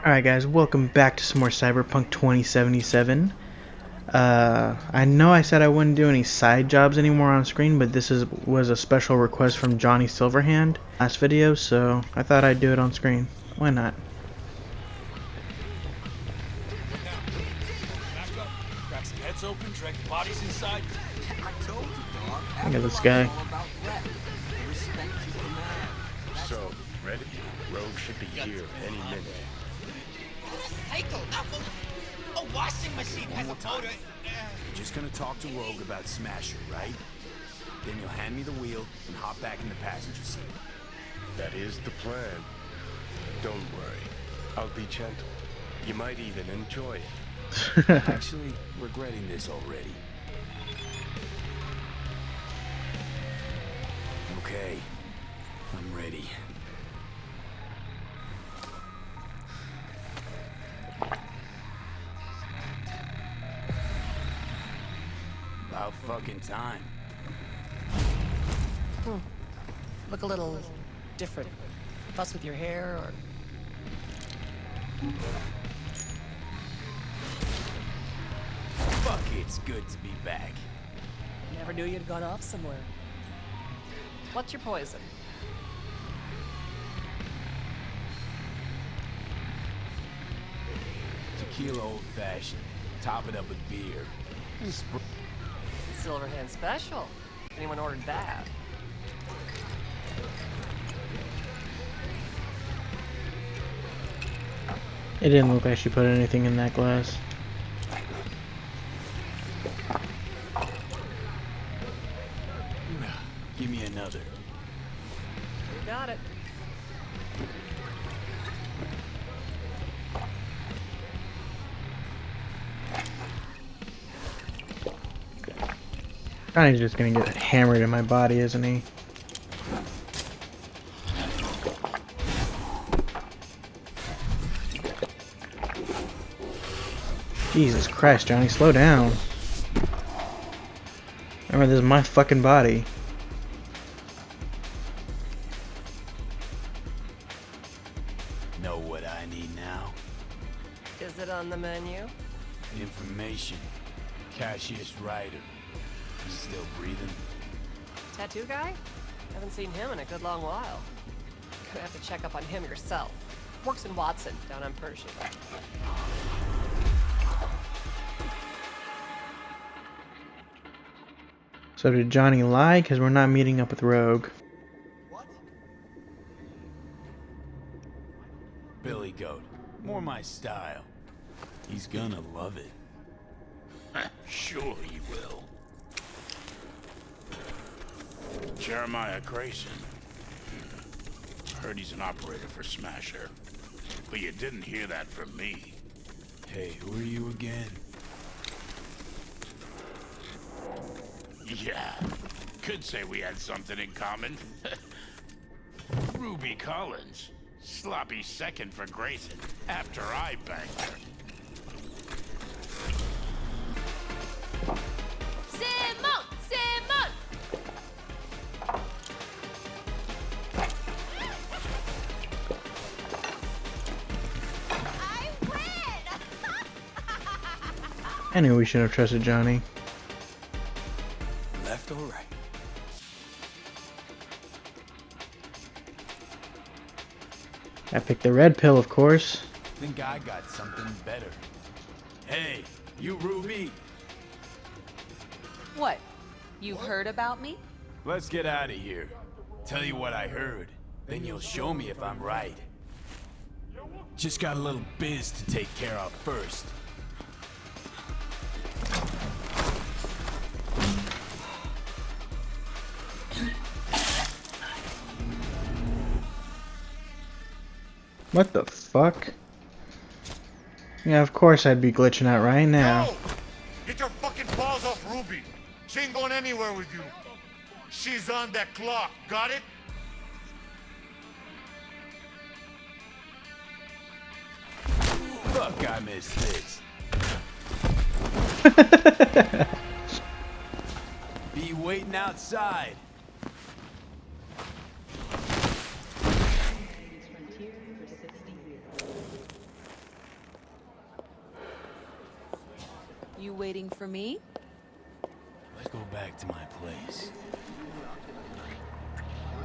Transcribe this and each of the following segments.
Alright guys, welcome back to some more Cyberpunk 2077. I know I said I wouldn't do any side jobs anymore on screen, but was a special request from Johnny Silverhand last video, so I thought I'd do it on screen. Why not? Back up. Crack some heads open, drag the bodies inside. I told you, dog. Look at this guy. So, ready? Rogue should be here any minute. A washing machine has a motor. You're just gonna talk to Rogue about Smasher, right? Then you'll hand me the wheel and hop back in the passenger seat. That is the plan. Don't worry. I'll be gentle. You might even enjoy it. Actually, regretting this already. Okay, I'm ready. About fucking time. Look a little different. Fuss with your hair, or... Fuck, it's good to be back. Never knew you'd gone off somewhere. What's your poison? Tequila old-fashioned. Top it up with beer. Silverhand special. Anyone ordered that? It didn't look like she put anything in that glass. Give me another. You got it. Johnny's just gonna get hammered in my body, isn't he? Jesus Christ, Johnny, slow down. Remember, this is my fucking body. Know what I need now? Is it on the menu? Information. Cassius Ryder. He's still breathing. Tattoo guy? Haven't seen him in a good long while. Gonna have to check up on him yourself. Works in Watson, down on Pershing. So did Johnny lie? Because we're not meeting up with Rogue. Billy Goat. More my style. He's gonna love it. Sure he will. Jeremiah Grayson. Heard he's an operator for Smasher. But you didn't hear that from me. Hey, who are you again? Yeah. Could say we had something in common. Ruby Collins. Sloppy second for Grayson after I banged her. Simone! Simone! I win! I knew we should have trusted Johnny. Left or right? I picked the red pill, of course. Think I got something better. Hey, you Ruby! What? You've heard about me? Let's get out of here. Tell you what I heard. Then you'll show me if I'm right. Just got a little biz to take care of first. What the fuck? Yeah, of course I'd be glitching out right now. No! Get your fucking paws off Ruby. She ain't going anywhere with you. She's on that clock. Got it? Fuck, I missed this. Be waiting outside. You waiting for me? Let's go back to my place.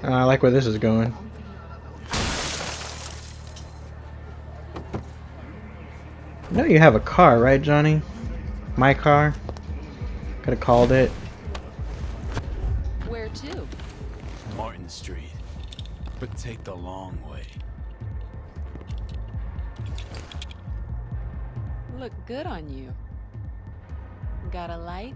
I like where this is going. You know you have a car, right, Johnny? My car. Could have called it. Where to? Martin Street. But take the long way. Look good on you. Got a light?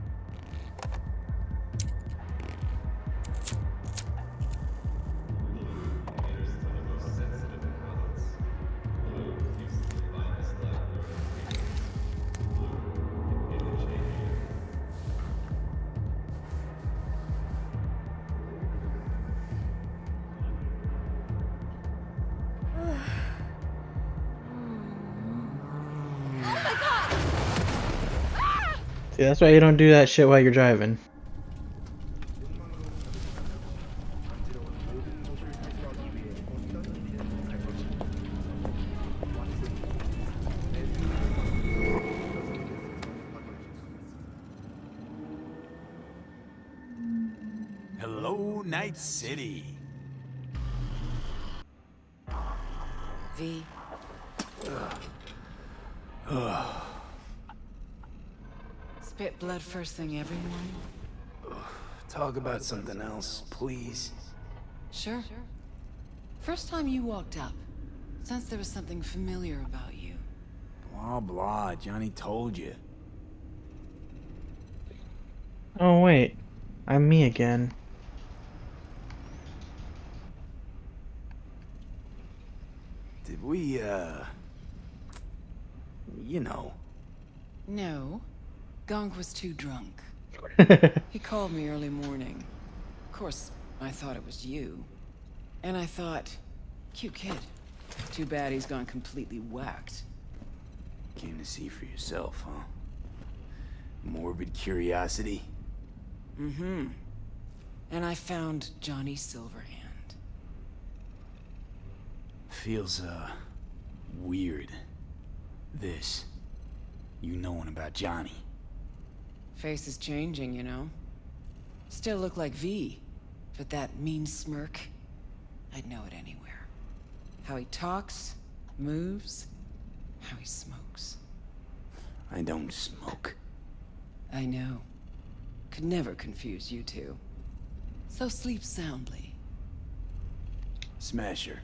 See, that's why you don't do that shit while you're driving. Hello, Night City. V. Spit blood first thing every morning? Talk about something else, please. Sure. First time you walked up, sensed there was something familiar about you. Blah, blah. Johnny told you. Oh wait, I'm me again. Did we, you know. No. Gonk was too drunk. He called me early morning. Of course, I thought it was you. And I thought, cute kid. Too bad he's gone completely whacked. Came to see for yourself, huh? Morbid curiosity? Mm-hmm. And I found Johnny Silverhand. Feels, weird. This. You knowing about Johnny. Face is changing, you know. Still look like V, but that mean smirk, I'd know it anywhere. How he talks, moves, how he smokes. I don't smoke. I know. Could never confuse you two. So sleep soundly. Smasher.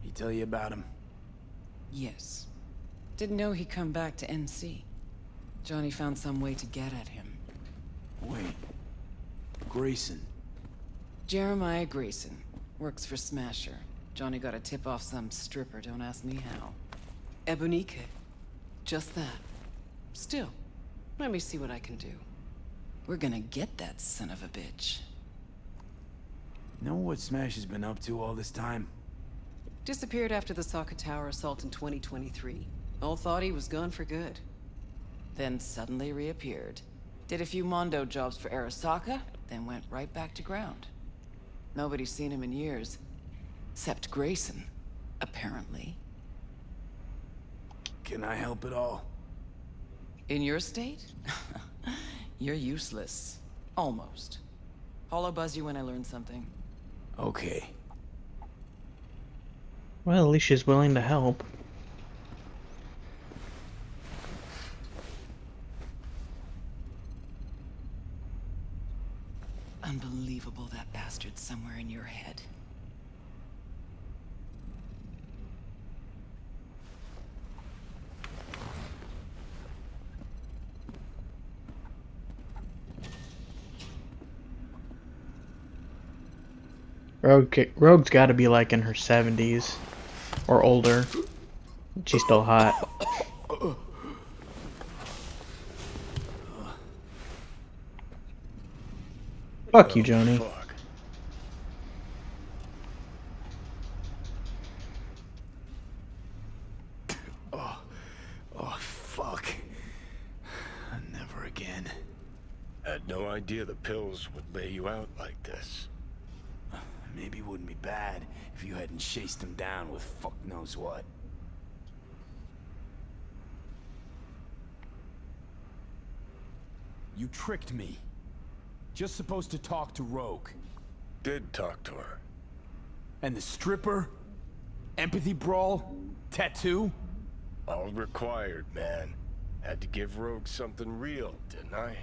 He tell you about him? Yes. Didn't know he'd come back to NC. Johnny found some way to get at him. Wait. Grayson. Jeremiah Grayson. Works for Smasher. Johnny got a tip off some stripper, don't ask me how. Ebonique. Just that. Still, let me see what I can do. We're gonna get that son of a bitch. Know what Smash has been up to all this time? Disappeared after the Sokka Tower assault in 2023. All thought he was gone for good. Then suddenly reappeared. Did a few Mondo jobs for Arasaka, then went right back to ground. Nobody's seen him in years. Except Grayson, apparently. Can I help at all? In your state? You're useless. Almost. Hollow buzz you when I learn something. Okay. Well, at least she's willing to help. Unbelievable that bastard's somewhere in your head. Rogue's got to be like in her 70s or older. She's still hot. Fuck you, Joni. Fuck. Oh, fuck. Never again. Had no idea the pills would lay you out like this. Maybe it wouldn't be bad if you hadn't chased him down with fuck knows what. You tricked me. Just supposed to talk to Rogue. Did talk to her. And the stripper? Empathy brawl? Tattoo? All required, man. Had to give Rogue something real, didn't I?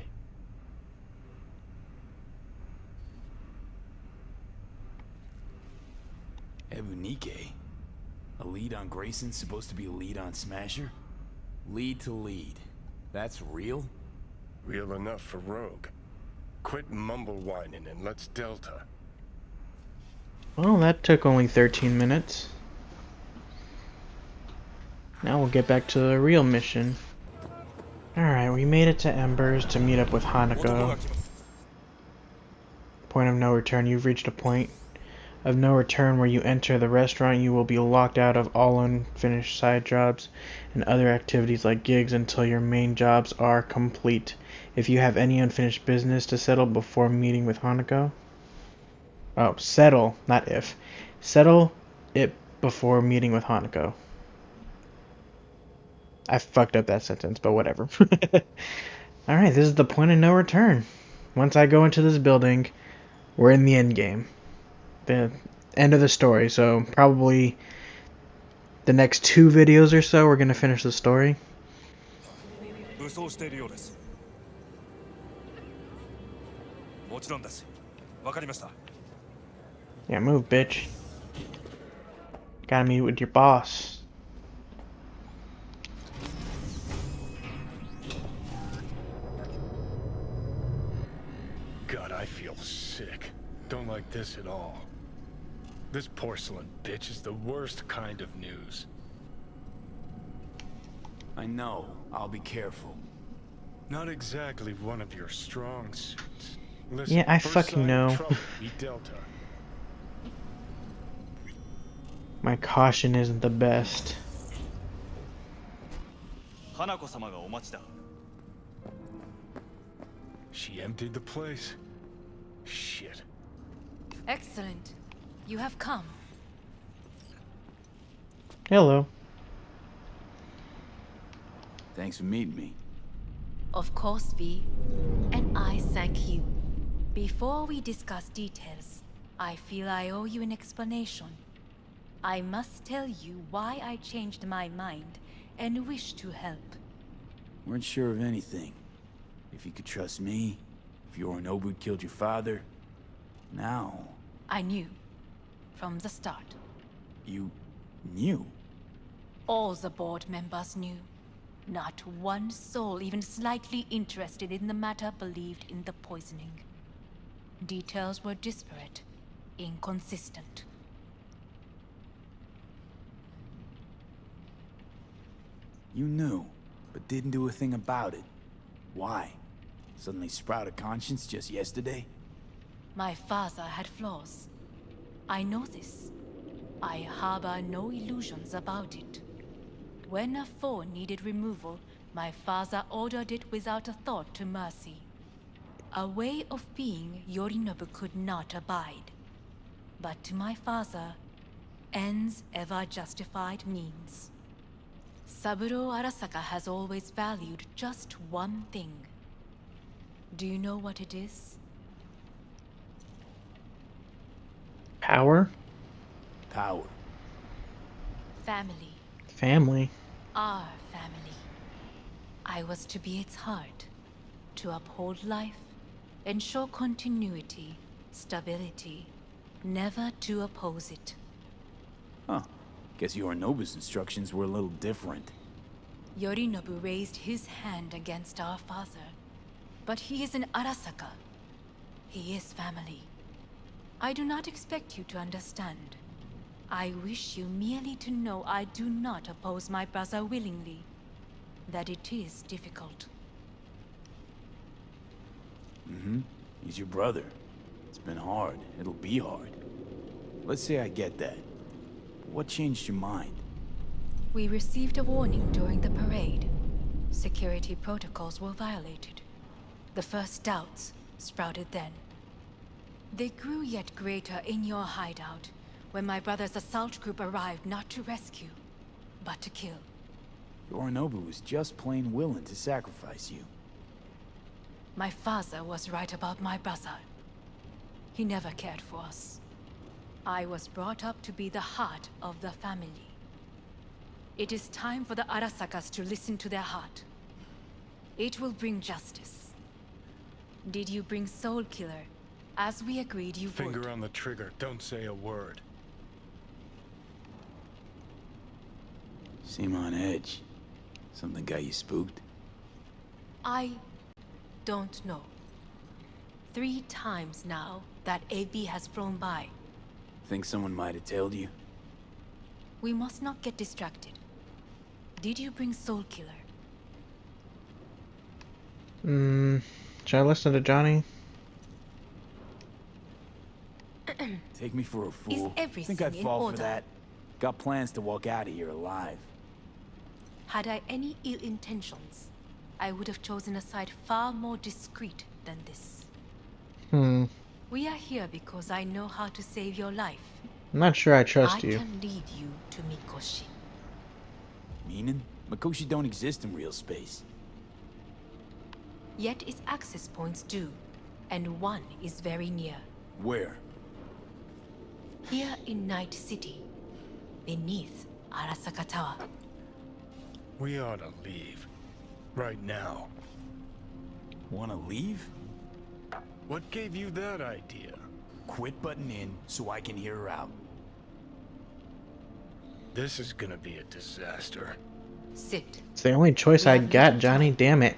Ebunike? A lead on Grayson's supposed to be a lead on Smasher? Lead to lead. That's real? Real enough for Rogue. Quit mumble whining and let's Delta. Well, that took only 13 minutes. Now we'll get back to the real mission. Alright, we made it to Embers to meet up with Hanako. Point of no return. You've reached a point of no return where you enter the restaurant. You will be locked out of all unfinished side jobs and other activities like gigs until your main jobs are complete. If you have any unfinished business to settle before meeting with Hanako. Oh, settle, not if. Settle it before meeting with Hanako. I fucked up that sentence, but whatever. Alright, this is the point of no return. Once I go into this building, we're in the end game. The end of the story, so probably the next 2 videos or so we're gonna finish the story. Yeah, move, bitch. Gotta meet with your boss. God, I feel sick. Don't like this at all. This porcelain bitch is the worst kind of news. I know. I'll be careful. Not exactly one of your strong suits. Listen, Yeah, I first fucking sign of know. trouble, meet Delta. My caution isn't the best. She emptied the place. Shit. Excellent. You have come. Hello. Thanks for meeting me. Of course, V. And I thank you. Before we discuss details, I feel I owe you an explanation. I must tell you why I changed my mind and wish to help. Weren't sure of anything. If you could trust me, if Yorinobu killed your father. Now... I knew. From the start. You... knew? All the board members knew. Not one soul even slightly interested in the matter believed in the poisoning. Details were disparate, inconsistent. You knew, but didn't do a thing about it. Why? Suddenly sprout a conscience just yesterday? My father had flaws. I know this. I harbor no illusions about it. When a foe needed removal, my father ordered it without a thought to mercy. A way of being Yorinobu could not abide. But to my father, ends ever justified means. Saburo Arasaka has always valued just one thing. Do you know what it is? Power? Power. Family. Family? Our family. I was to be its heart, to uphold life, ensure continuity, stability, never to oppose it. Huh. Guess Yorinobu's instructions were a little different. Yorinobu raised his hand against our father, but he is an Arasaka. He is family. I do not expect you to understand. I wish you merely to know I do not oppose my brother willingly. That it is difficult. Mm-hmm. He's your brother. It's been hard. It'll be hard. Let's say I get that. What changed your mind? We received a warning during the parade. Security protocols were violated. The first doubts sprouted then. They grew yet greater in your hideout, when my brother's assault group arrived not to rescue, but to kill. Yorinobu was just plain willing to sacrifice you. My father was right about my brother. He never cared for us. I was brought up to be the heart of the family. It is time for the Arasakas to listen to their heart. It will bring justice. Did you bring Soul Killer? As we agreed you would. Finger on the trigger. Don't say a word. Seem on edge. Something got you spooked? I don't know. 3 times now that AB has flown by. Think someone might have tailed you? We must not get distracted. Did you bring Soul Killer? Should I listen to Johnny? Take me for a fool. everything Think I'd in fall order? for that? Got plans to walk out of here alive. Had I any ill intentions, I would have chosen a side far more discreet than this. We are here because I know how to save your life. I'm not sure I trust I you. can lead you to Mikoshi. Meaning? Mikoshi don't exist in real space. Yet its access points do, and one is very near. Where? Here in Night City, beneath Arasaka Tower. We ought to leave. Right now. Wanna leave? What gave you that idea? Quit butting in so I can hear her out. This is gonna be a disaster. Sit. It's the only choice We I have got, little Johnny. time. Damn it.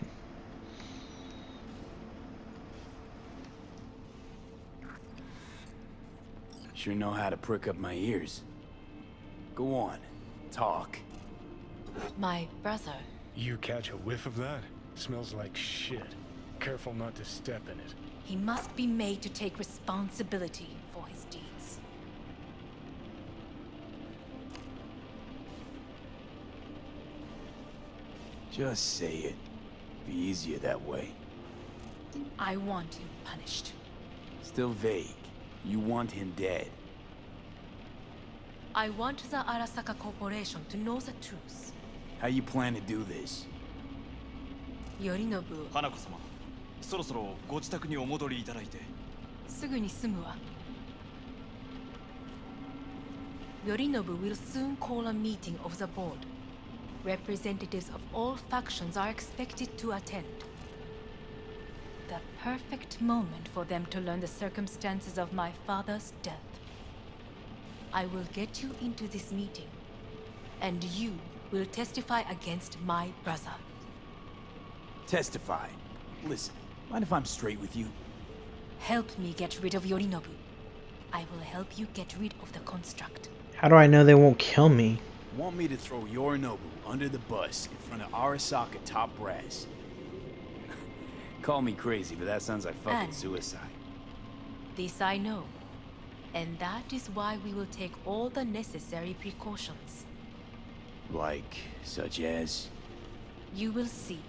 Sure know how to prick up my ears. Go on, talk. My brother. You catch a whiff of that? Smells like shit. Careful not to step in it. He must be made to take responsibility for his deeds. Just say it. Be easier that way. I want him punished. Still vague. You want him dead. I want the Arasaka Corporation to know the truth. How you plan to do this? Yorinobu, 花子様、そろそろご自宅にお戻りいただいて。すぐに済むわ。Yorinobu will soon call a meeting of the board. Representatives of all factions are expected to attend. The perfect moment for them to learn the circumstances of my father's death. I will get you into this meeting, and you will testify against my brother. Testify. Listen, mind if I'm straight with you? Help me get rid of Yorinobu. I will help you get rid of the construct. How do I know they won't kill me? Want me to throw Yorinobu under the bus in front of Arasaka top brass? Call me crazy, but that sounds like fucking And- suicide. This I know. And that is why we will take all the necessary precautions. Like, such as? You will see.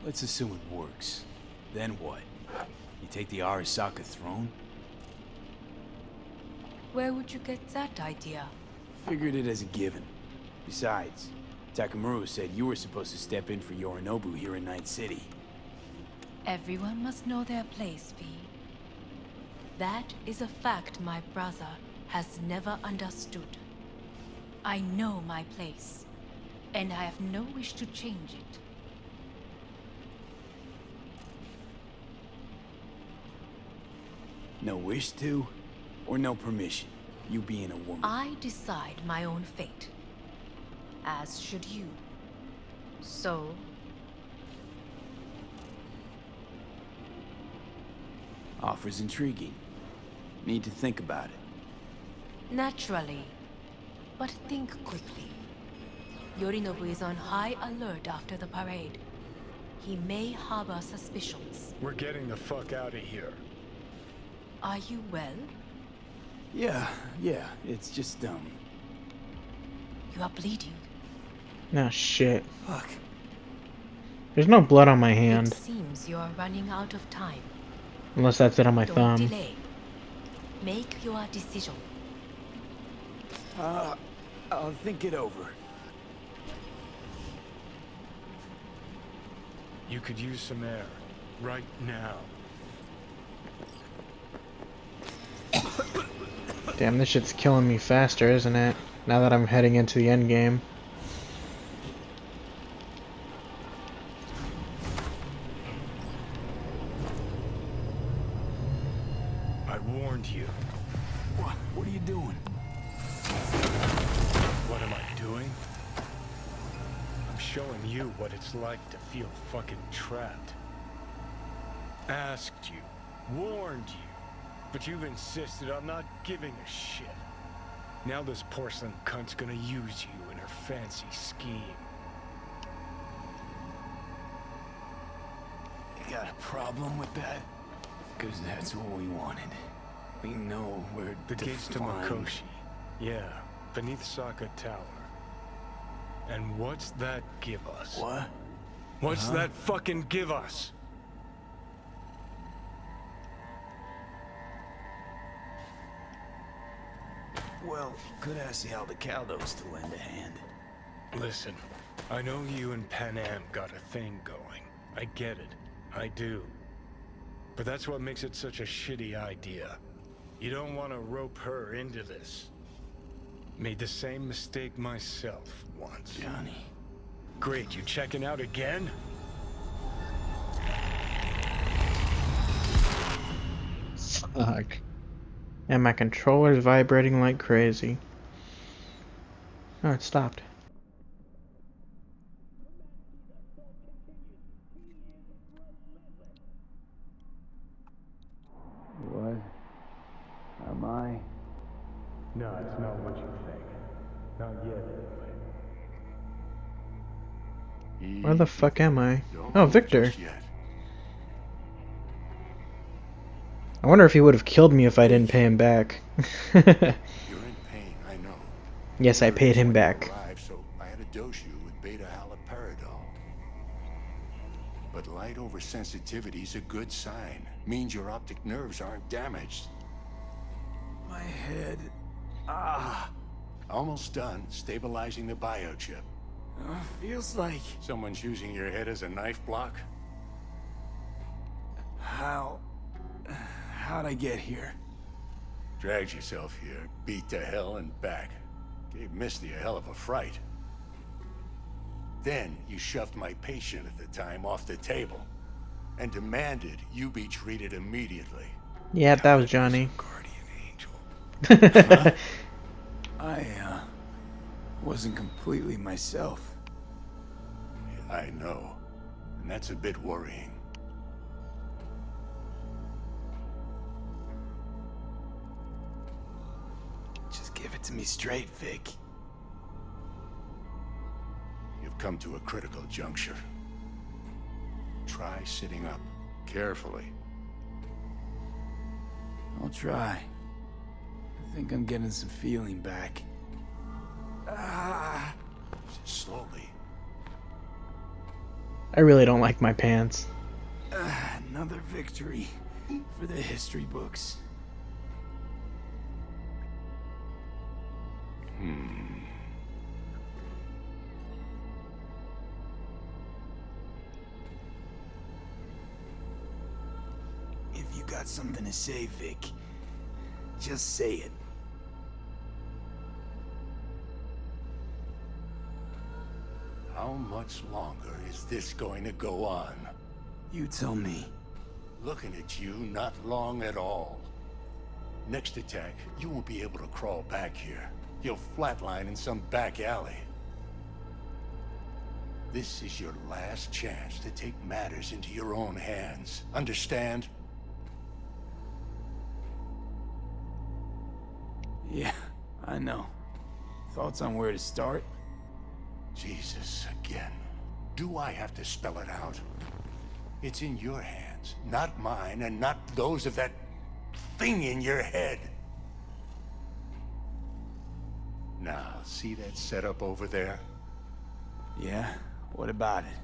Let's assume it works. Then what? You take the Arasaka throne? Where would you get that idea? Figured it as a given. Besides, Takamura said you were supposed to step in for Yorinobu here in Night City. Everyone must know their place, V. That is a fact my brother has never understood. I know my place, and I have no wish to change it. No wish to, or no permission, you being a woman. I decide my own fate. As should you. So, Offer's intriguing. Need to think about it. naturally. But think quickly. Yorinobu is on high alert after the parade. He may harbor suspicions. We're getting the fuck out of here. Are you well? Yeah, it's just, You are bleeding. No shit. Fuck. There's no blood on my hand. It seems you are running out of time. Unless that's it on my Don't thumb. delay. Make your decision. I'll think it over. You could use some air. Right now. Damn, this shit's killing me faster, isn't it? Now that I'm heading into the end game. I warned you. What are you doing? What am I doing? I'm showing you what it's like to feel fucking trapped. Asked you, warned you, but you've insisted on not giving a shit. Now this porcelain cunt's gonna use you in her fancy scheme. You got a problem with that? Because that's what we wanted. We know where The gates to Makoshi. Yeah, beneath Saka Tower. And what's that give us? What? What's that fucking give us? Well, could ask the Aldecaldos to lend a hand. Listen, I know you and Pan Am got a thing going. I get it. I do. But that's what makes it such a shitty idea. You don't want to rope her into this. Made the same mistake myself once. Johnny. Great, you checking out again? Fuck. And my controller's vibrating like crazy. Oh, it stopped. What? Am I? No, it's not what you think. Not yet, anyway. Where the fuck am I? Oh, Victor. I wonder if he would have killed me if I didn't pay him back. You're in pain, I know. Yes, I paid him back. Arrived, so I had to dose you with beta-haloperidol. But light oversensitivity is a good sign. Means your optic nerves aren't damaged. My head. Almost done stabilizing the biochip. Feels like... Someone's using your head as a knife block? How'd I get here? Dragged yourself here, beat to hell and back. Gave Misty a hell of a fright. Then you shoved my patient at the time off the table and demanded you be treated immediately. Yeah, that was Johnny. Guardian angel. I wasn't completely myself. I know, and that's a bit worrying. Just give it to me straight, Vic. You've come to a critical juncture. Try sitting up, carefully. I'll try. I think I'm getting some feeling back. Slowly. I really don't like my pants. Another victory for the history books. If you got something to say, Vic, just say it. How much longer is this going to go on? You tell me. Looking at you, not long at all. Next attack, you won't be able to crawl back here. You'll flatline in some back alley. This is your last chance to take matters into your own hands. Understand? Yeah, I know. Thoughts on where to start? Jesus, again. Do I have to spell it out? It's in your hands, not mine, and not those of that thing in your head. Now, see that setup over there? Yeah? What about it?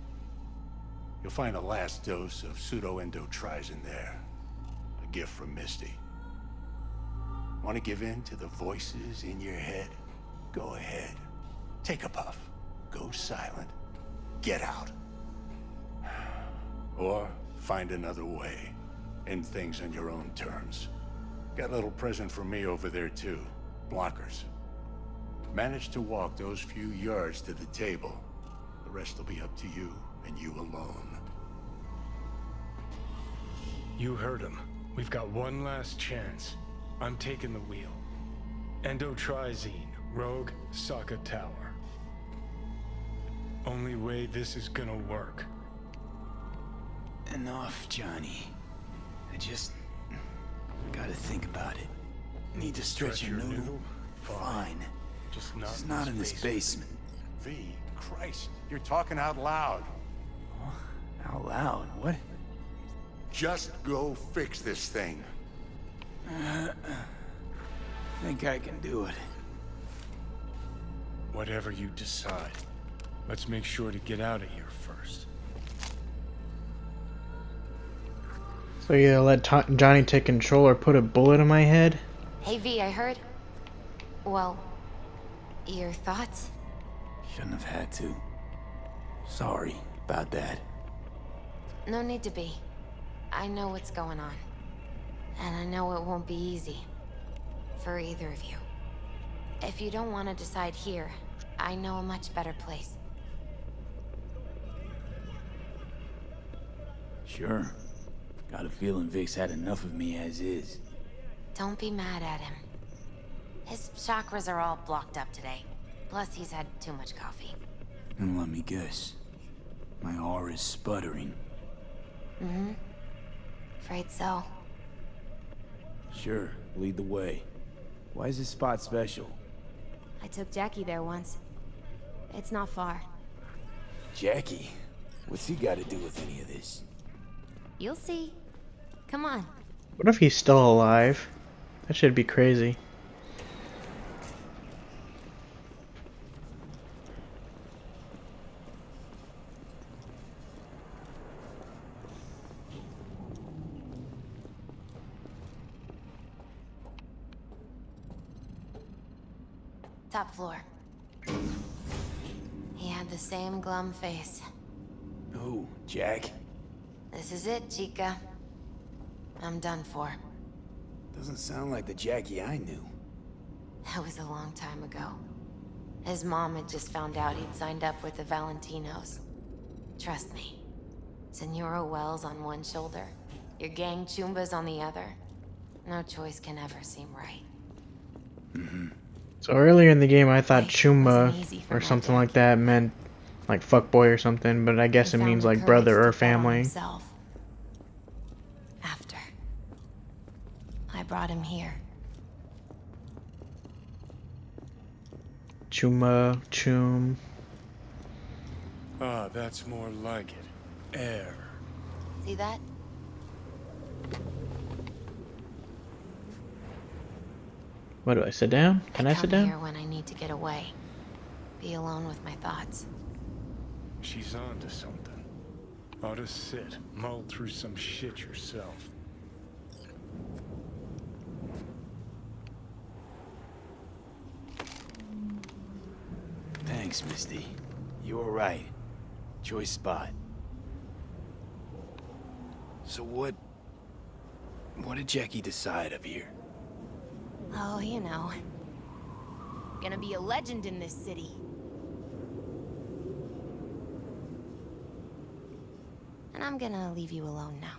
You'll find a last dose of pseudoendotrizin there. A gift from Misty. Want to give in to the voices in your head? Go ahead. Take a puff. Go silent. Get out. Or find another way. End things on your own terms. Got a little present for me over there too. Blockers. Manage to walk those few yards to the table. The rest will be up to you and you alone. You heard him. We've got one last chance. I'm taking the wheel. Endotrizine, Rogue, Sokka Tower. Only way this is gonna work. Enough, Johnny. I just gotta think about it. Need to stretch your noodle? Fine. Just not in this basement. V, Christ, you're talking out loud. Out loud? What? Just go fix this thing. Think I can do it. Whatever you decide. Let's make sure to get out of here first. So you either let Johnny take control or put a bullet in my head? Hey V, I heard. Well, your thoughts? Shouldn't have had to. Sorry about that. No need to be. I know what's going on. And I know it won't be easy. For either of you. If you don't want to decide here, I know a much better place. Sure. Got a feeling Vic's had enough of me as is. Don't be mad at him. His chakras are all blocked up today. Plus, he's had too much coffee. And let me guess. My aura's sputtering. Mm-hmm. Afraid so. Sure, lead the way. Why is this spot special? I took Jackie there once. It's not far. Jackie? What's he got to do with any of this? You'll see. Come on. What if he's still alive? That should be crazy. Top floor. He had the same glum face. Who, Jack? This is it, Chica. I'm done for. Doesn't sound like the Jackie I knew. That was a long time ago. His mom had just found out he'd signed up with the Valentinos. Trust me. Senora Wells on one shoulder, your gang Chumbas on the other. No choice can ever seem right. Mm-hmm. So earlier in the game I thought Life Chumba wasn't easy for or my something dad. like that meant like fuckboy or something, but I guess He it found means the like courage brother to or bet on family. himself. After. I brought him here. Chuma, Chum. Ah, that's more like it. Air. See that? What do I sit down? Can I sit come down? here when I need to get away. Be alone with my thoughts. She's on to something. Ought to sit, mull through some shit yourself. Thanks, Misty. You were right. Choice spot. So what did Jackie decide up here? Oh, you know. Gonna be a legend in this city. And I'm gonna leave you alone now.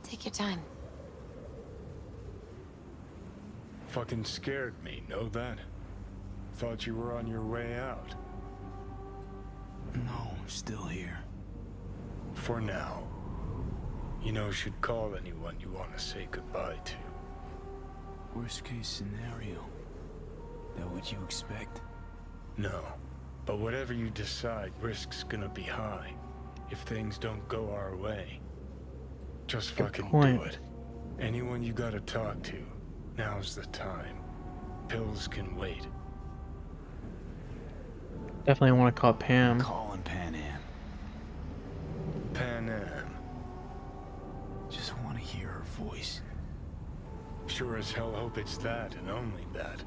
Take your time. Fucking scared me, know that? Thought you were on your way out. No, still here. For now. You know, should call anyone you want to say goodbye to. Worst case scenario. That what you expect? No. But whatever you decide, risk's gonna be high. If things don't go our way. Just fucking point. do it. Anyone you gotta talk to, now's the time. Pills can wait. Definitely want to call Pam. Calling Pan Am. Pan Am. Just want to hear her voice. Sure as hell hope it's that and only that.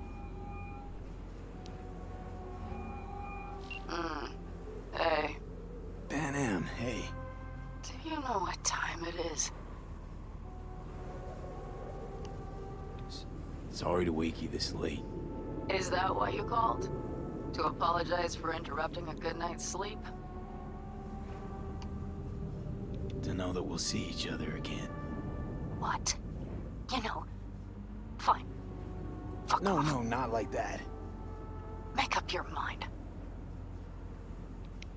Hey. Pam. Panam, hey. Do you know what time it is? Sorry to wake you this late. Is that why you called? To apologize for interrupting a good night's sleep? To know that we'll see each other again. What? You know, fine. Fuck No, off. no, not like that. Make up your mind.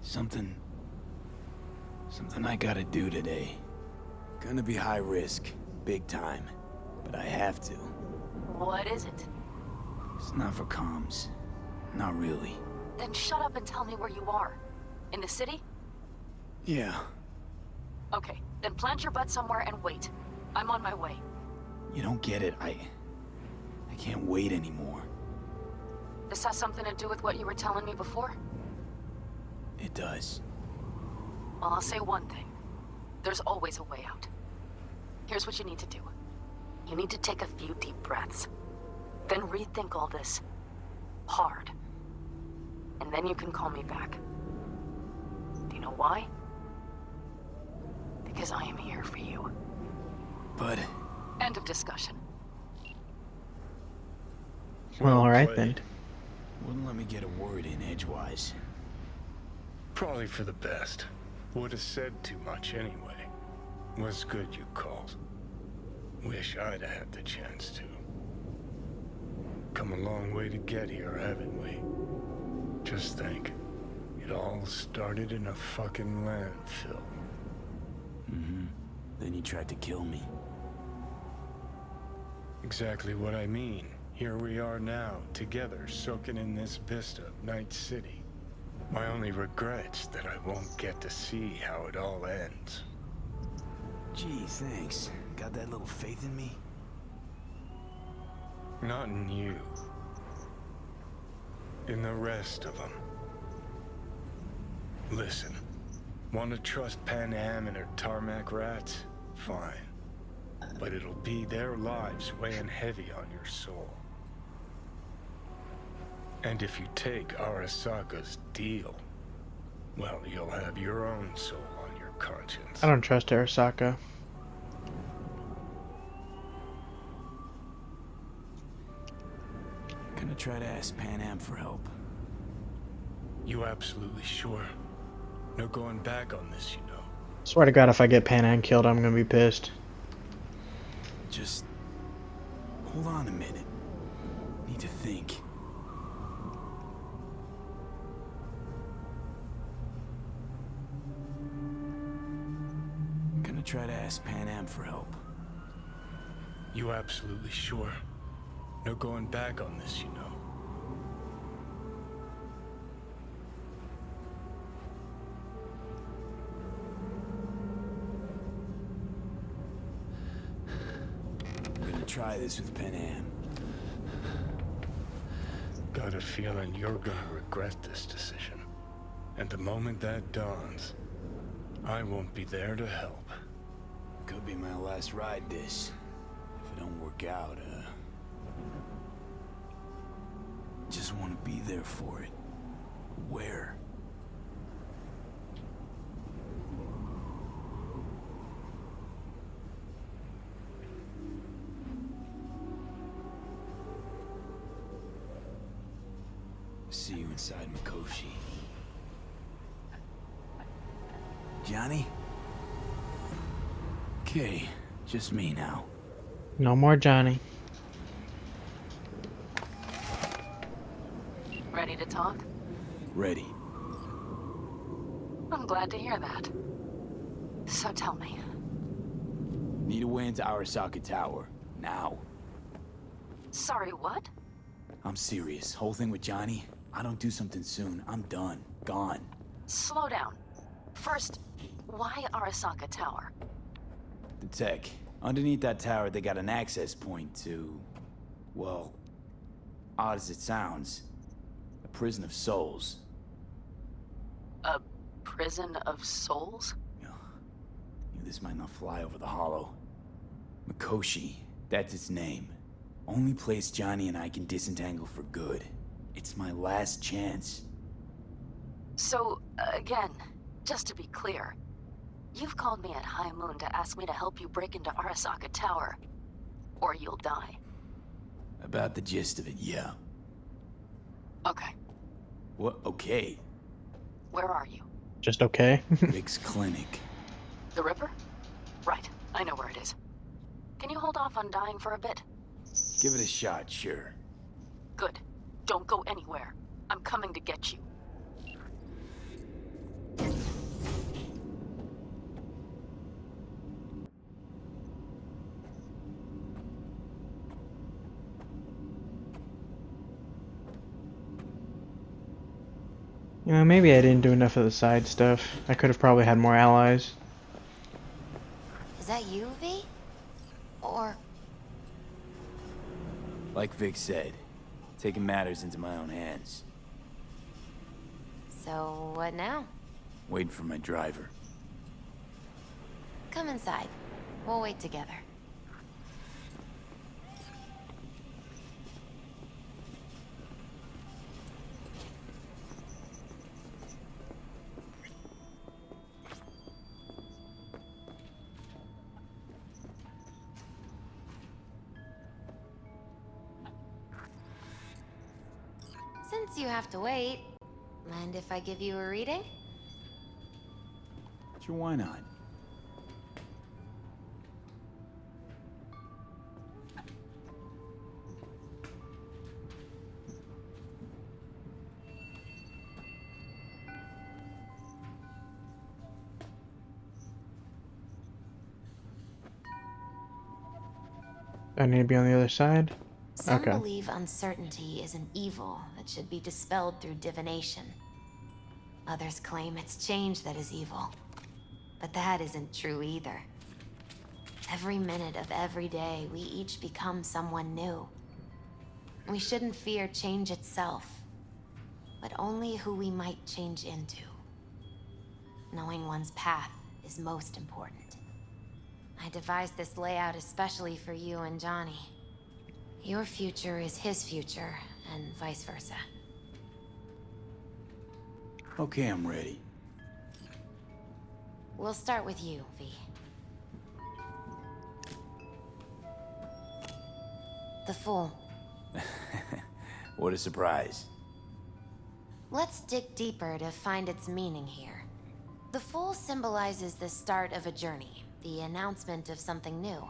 Something I gotta do today. Gonna be high risk, big time, but I have to. What is it? It's not for comms. Not really. Then shut up and tell me where you are. In the city? Yeah, Okay, then plant your butt somewhere and wait. I'm on my way. you don't get it. I can't wait anymore. This has something to do with what you were telling me before? It does. Well, I'll say one thing. There's always a way out. Here's what you need to do. You need to take a few deep breaths. Then rethink all this. Hard. And then you can call me back. Do you know why? Because I am here for you. But End of discussion. Well, alright then. wouldn't let me get a word in edgewise. Probably for the best. Would have said too much anyway. Was good you called. Wish I'd had the chance to. Come a long way to get here, haven't we? Just think. It all started in a fucking landfill. Mm-hmm. Then you tried to kill me. Exactly what I mean. Here we are now, together, soaking in this vista of Night City. My only regret's that I won't get to see how it all ends. Gee, thanks. Got that little faith in me? Not in you. In the rest of them. Listen, want to trust Panam and her tarmac rats? Fine. But it'll be their lives weighing heavy on your soul. And if you take Arasaka's deal, well, you'll have your own soul on your conscience. I don't trust Arasaka. Gonna try to ask Panam for help. You absolutely sure? No going back on this, you know. Swear to God, if I get Panam killed, I'm gonna be pissed. Just hold on a minute. Need to think. Gonna try to ask Panam for help. You absolutely sure? No going back on this, you know. I'm gonna try this with Panam. Got a feeling you're gonna regret this decision. And the moment that dawns, I won't be there to help. Could be my last ride this. If it don't work out, just want to be there for it. Where? See you inside Mikoshi. Johnny? Okay, just me now. No more Johnny. Ready to talk? Ready. I'm glad to hear that. So tell me. Need a way into Arasaka Tower. Now. Sorry, what? I'm serious. Whole thing with Johnny, I don't do something soon, I'm done. Gone. Slow down. First, why Arasaka Tower? The tech. Underneath that tower, they got an access point to... well, odd as it sounds, a prison of souls. A prison of souls? This might not fly over the hollow. Mikoshi, that's its name. Only place Johnny and I can disentangle for good. It's my last chance. So, again, Just to be clear, you've called me at high moon to ask me to help you break into Arasaka Tower, or you'll die. About the gist of it, yeah. Okay, What? Okay. where are you? Just okay. Vic's clinic. The Ripper? Right, I know where it is. Can you hold off on dying for a bit? Give it a shot, sure. Good. Don't go anywhere. I'm coming to get you. You know, maybe I didn't do enough of the side stuff. I could have probably had more allies. Is that you, V? Or... Like Vic said, taking matters into my own hands. So, what now? Waiting for my driver. Come inside. We'll wait together. Since you have to wait, mind if I give you a reading? Sure, why not? I need to be on the other side. Some Okay. believe uncertainty is an evil that should be dispelled through divination. Others claim it's change that is evil. But that isn't true either. Every minute of every day, we each become someone new. We shouldn't fear change itself, but only who we might change into. Knowing one's path is most important. I devised this layout especially for you and Johnny. Your future is his future, and vice versa. Okay, I'm ready. We'll start with you, V. The Fool. What a surprise. Let's dig deeper to find its meaning here. The Fool symbolizes the start of a journey, the announcement of something new.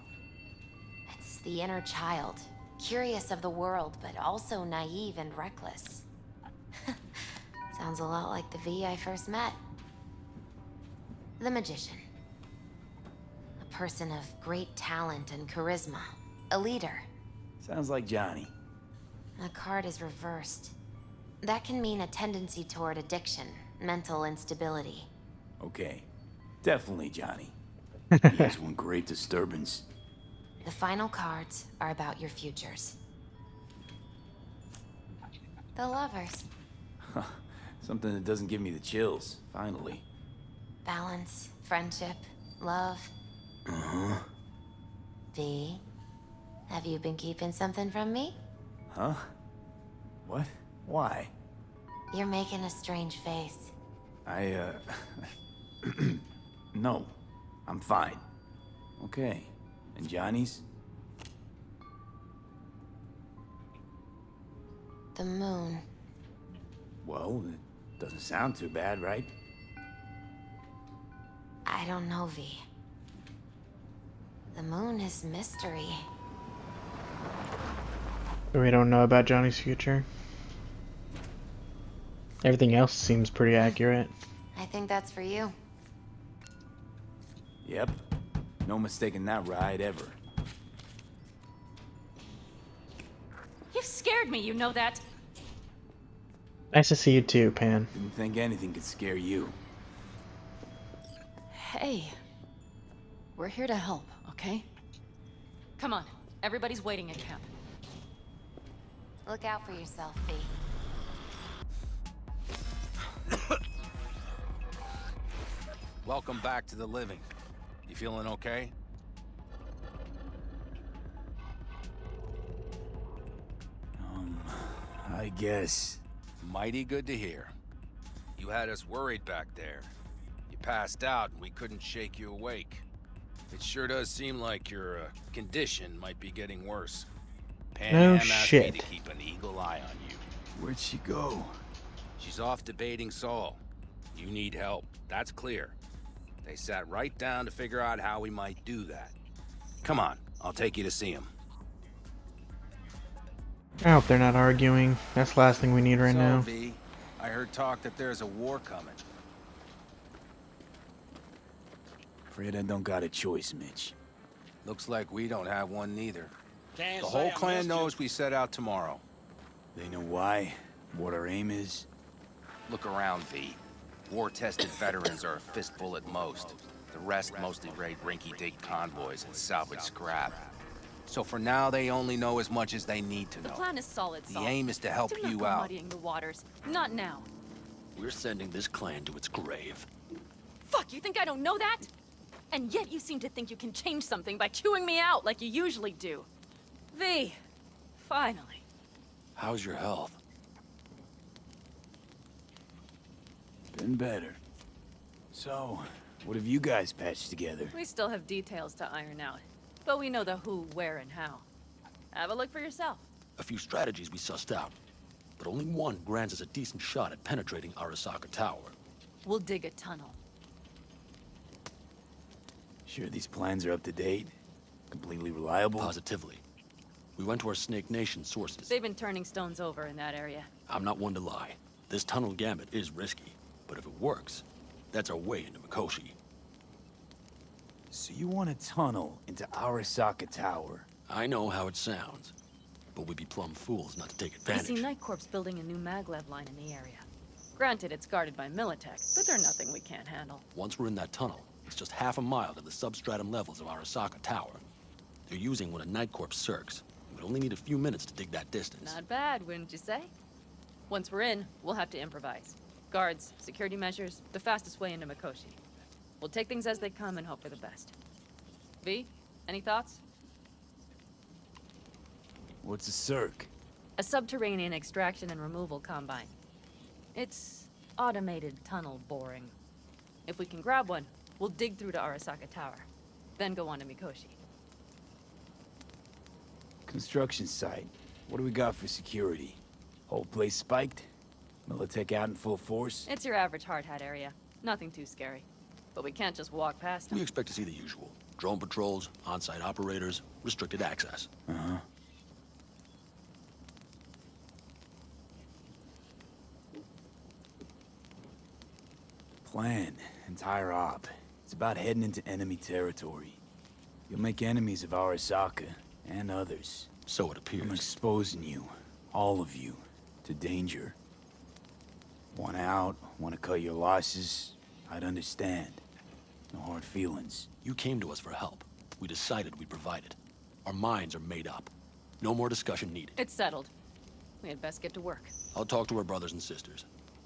It's the inner child, curious of the world, but also naive and reckless. Sounds a lot like the V I first met. The Magician. A person of great talent and charisma. A leader. Sounds like Johnny. The card is reversed. That can mean a tendency toward addiction, mental instability. Okay. Definitely Johnny. He has one great disturbance. The final cards are about your futures. The Lovers. Something that doesn't give me the chills, finally. Balance, friendship, love. Uh-huh. V, have you been keeping something from me? Huh? What? Why? You're making a strange face. No. I'm fine. Okay. And Johnny's? The moon. Well, it doesn't sound too bad, right? I don't know, V. The moon is mystery. We don't know about Johnny's future. Everything else seems pretty accurate. I think that's for you. Yep. No mistaking that ride ever. You've scared me, you know that. Nice to see you too, Pan. Didn't think anything could scare you. Hey. We're here to help, okay? Come on, everybody's waiting at camp. Look out for yourself, V. Welcome back to the living. You feeling okay? I guess. Mighty good to hear. You had us worried back there. passed out and we couldn't shake you awake. It sure does seem like your condition might be getting worse. Pan No Am asked me shit. to keep an eagle eye on you. Where'd she go? She's off debating Saul. You need help, that's clear. They sat right down to figure out how we might do that. Come on, I'll take you to see him. I hope they're not arguing. That's the last thing we need right now. V, I heard talk that there's a war coming. Afraid I don't got a choice, Mitch. Looks like we don't have one neither. Can't The say whole I clan missed knows we set out tomorrow. They know why, what our aim is. Look around, V. War-tested veterans are a fistful at most. The rest mostly raid rinky-dink convoys and salvage scrap. So for now, they only know as much as they need to know. The plan is solid, The aim is to help Do not you go out. muddying the waters. Not now. We're sending this clan to its grave. Fuck, you think I don't know that? And yet you seem to think you can change something by chewing me out like you usually do. V, finally. How's your health? Been better. So, what have you guys patched together? We still have details to iron out. But we know the who, where, and how. Have a look for yourself. A few strategies we sussed out, but only one grants us a decent shot at penetrating Arasaka Tower. We'll dig a tunnel. Sure these plans are up to date? Completely reliable? Positively. We went to our Snake Nation sources. They've been turning stones over in that area. I'm not one to lie. This tunnel gambit is risky, but if it works, that's our way into Mikoshi. So you want a tunnel into Arasaka Tower? I know how it sounds, but we'd be plumb fools not to take You advantage. see Night Corp's building a new maglev line in the area. Granted, it's guarded by Militech, but they're nothing we can't handle. Once we're in that tunnel, it's just half a mile to the substratum levels of Arasaka Tower. They're using one of Night Corp's circs. We'd only need a few minutes to dig that distance. Not bad, wouldn't you say? Once we're in, we'll have to improvise. Guards, security measures, the fastest way into Mikoshi. We'll take things as they come and hope for the best. V, any thoughts? What's a circ? A subterranean extraction and removal combine. It's automated tunnel boring. If we can grab one, we'll dig through to Arasaka Tower, then go on to Mikoshi. Construction site. What do we got for security? Whole place spiked? Militech out in full force? It's your average hard hat area. Nothing too scary. But we can't just walk past them. We expect to see the usual. Drone patrols, on-site operators, restricted access. Uh-huh. Plan. Entire op. It's about heading into enemy territory. You'll make enemies of Arasaka, and others. So it appears. I'm exposing you, all of you, to danger. Want out, want to cut your losses, I'd understand. No hard feelings. You came to us for help. We decided we'd provide it. Our minds are made up. No more discussion needed. It's settled. We had best get to work. I'll talk to our brothers and sisters.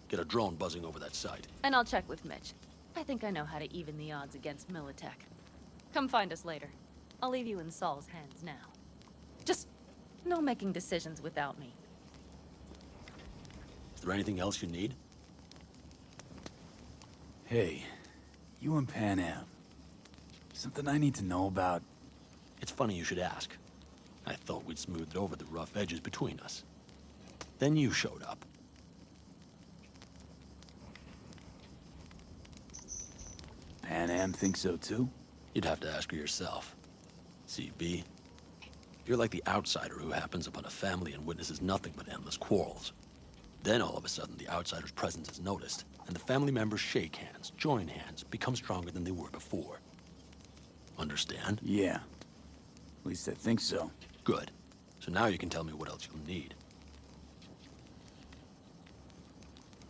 Get a drone buzzing over that site. And I'll check with Mitch. I think I know how to even the odds against Militech. Come find us later. I'll leave you in Saul's hands now. Just no making decisions without me. Is there anything else you need? Hey, you and Pan Am. Something I need to know about? It's funny you should ask. I thought we'd smoothed over the rough edges between us. Then you showed up. Pan Am thinks so too? You'd have to ask her yourself. See, B, you're like the outsider who happens upon a family and witnesses nothing but endless quarrels. Then all of a sudden the outsider's presence is noticed, and the family members shake hands, join hands, become stronger than they were before. Understand? Yeah. At least I think so. Good. So now you can tell me what else you'll need.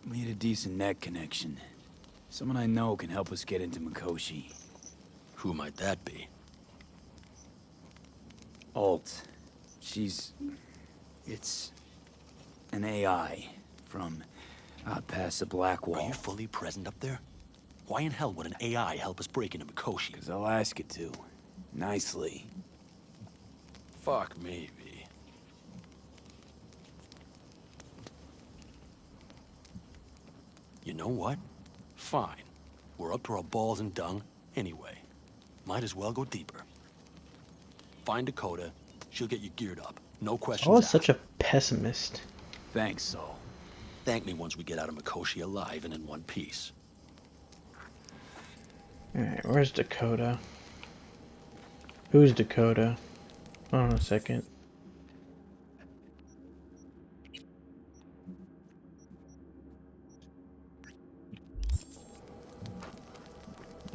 Need a decent net connection. Someone I know can help us get into Mikoshi. Who might that be? Alt. It's an AI from out past the Black Wall. Are you fully present up there? Why in hell would an AI help us break into Mikoshi? 'Cause I'll ask it to. Nicely. Fuck me, V. You know what? Fine. We're up to our balls in dung anyway. Might as well go deeper. Find Dakota. She'll get you geared up. No questions Oh, asked. such a pessimist. Thanks, Saul. Thank me once we get out of Mikoshi alive and in one piece. Alright, where's Dakota? Who's Dakota? Hold on a second.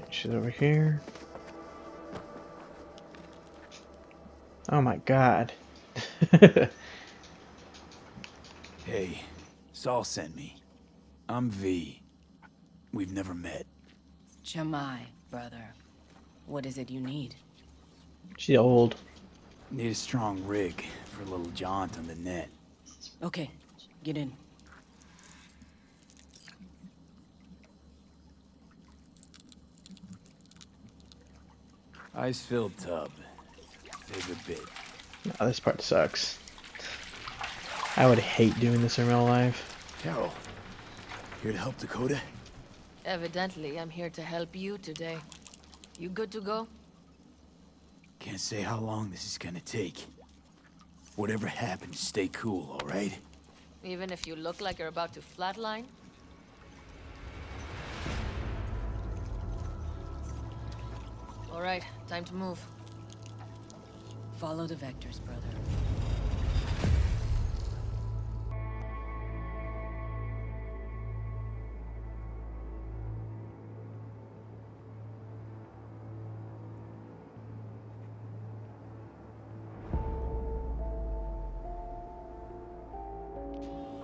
She's over here. Oh my god. Hey, Saul sent me. I'm V. We've never met. Jamai, brother. What is it you need? She's old. Need a strong rig for a little jaunt on the net. Okay, get in. Ice-filled tub. Favorite bit. Oh, this part sucks. I would hate doing this in real life. Carol, here to help Dakota? Evidently, I'm here to help you today. You good to go? Can't say how long this is gonna take. Whatever happens, stay cool, alright? Even if you look like you're about to flatline? Alright, time to move. Follow the vectors, brother.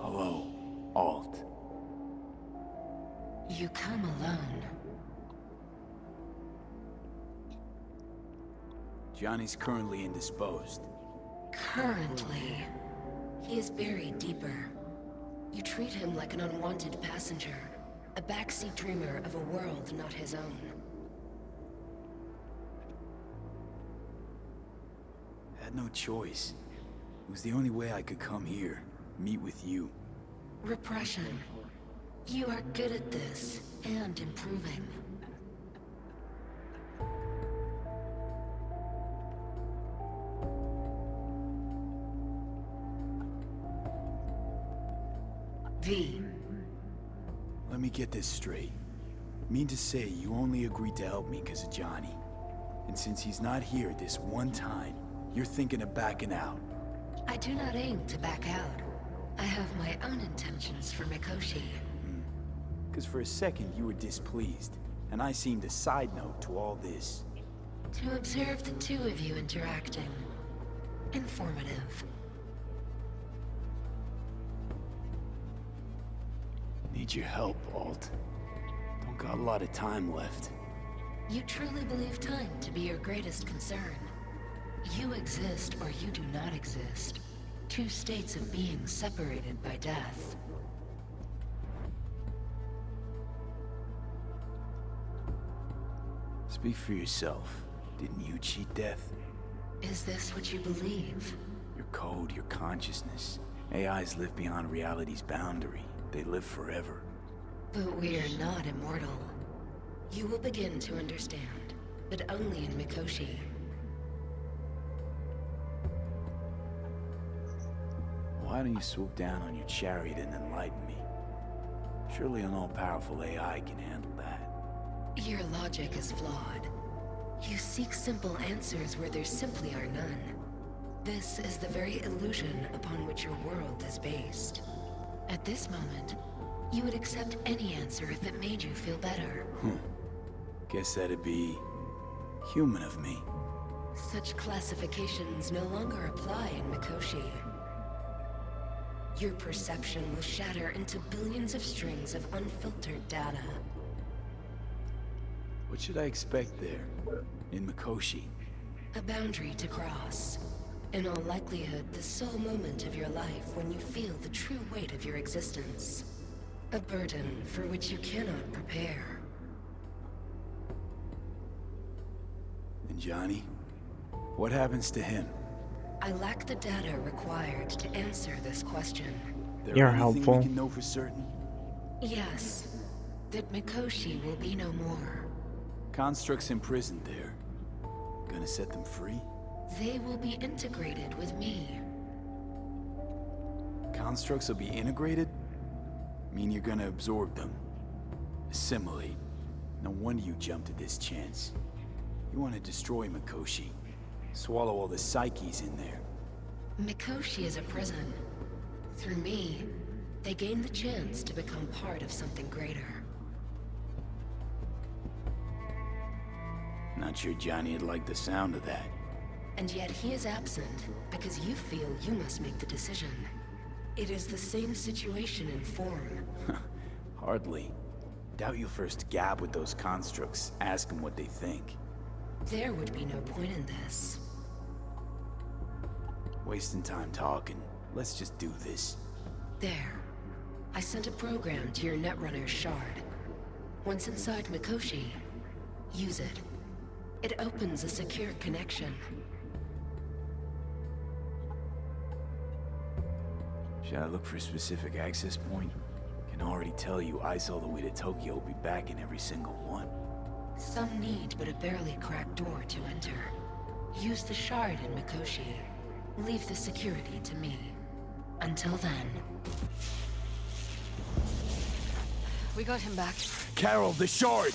Hello, Alt. You come alone. Johnny's currently indisposed. Currently, he is buried deeper. You treat him like an unwanted passenger, a backseat dreamer of a world not his own. Had no choice. It was the only way I could come here, meet with you. Repression. You are good at this, and improving. V. Let me get this straight. Mean to say you only agreed to help me because of Johnny. And since he's not here this one time, you're thinking of backing out. I do not aim to back out. I have my own intentions for Mikoshi. Because for a second you were displeased, and I seemed a side note to all this. To observe the two of you interacting. Informative. Need your help, Alt. Don't got a lot of time left. You truly believe time to be your greatest concern. You exist or you do not exist. Two states of being separated by death. Speak for yourself. Didn't you cheat death? Is this what you believe? Your code, your consciousness. AIs live beyond reality's boundary. They live forever. But we are not immortal. You will begin to understand, but only in Mikoshi. Why don't you swoop down on your chariot and enlighten me? Surely an all-powerful AI can handle that. Your logic is flawed. You seek simple answers where there simply are none. This is the very illusion upon which your world is based. At this moment, you would accept any answer if it made you feel better. Guess that'd be human of me. Such classifications no longer apply in Mikoshi. Your perception will shatter into billions of strings of unfiltered data. What should I expect there, in Mikoshi? A boundary to cross. In all likelihood, the sole moment of your life when you feel the true weight of your existence. A burden for which you cannot prepare. And Johnny? What happens to him? I lack the data required to answer this question. There You're anything helpful. we can know for certain? Yes. That Mikoshi will be no more. Constructs imprisoned there. Gonna set them free? They will be integrated with me. Constructs will be integrated? Mean you're gonna absorb them. Assimilate. No wonder you jumped at this chance. You want to destroy Mikoshi. Swallow all the psyches in there. Mikoshi is a prison. Through me, they gain the chance to become part of something greater. Not sure Johnny'd like the sound of that. And yet he is absent because you feel you must make the decision. It is the same situation in form. Hardly. Doubt you'll first gab with those constructs, ask them what they think. There would be no point in this. Wasting time talking. Let's just do this. There. I sent a program to your Netrunner's shard. Once inside Mikoshi, use it. It opens a secure connection. Should I look for a specific access point? Can already tell you ice all the way to Tokyo will be back in every single one. Some need but a barely cracked door to enter. Use the shard in Mikoshi. Leave the security to me. Until then. We got him back. Carol, the shard!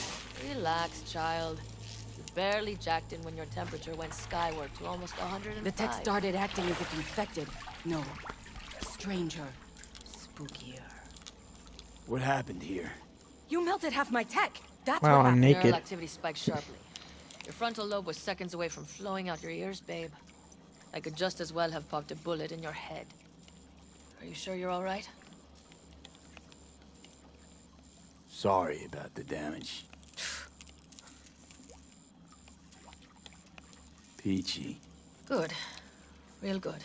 Relax, child. You barely jacked in when your temperature went skyward to almost 105. The tech started acting as if infected. No. Stranger. Spookier. What happened here? You melted half my tech! That's Wow, what I'm happened. naked. Neural activity spiked sharply. Your frontal lobe was seconds away from flowing out your ears, babe. I could just as well have popped a bullet in your head. Are you sure you're all right? Sorry about the damage. Peachy. Good. Real good.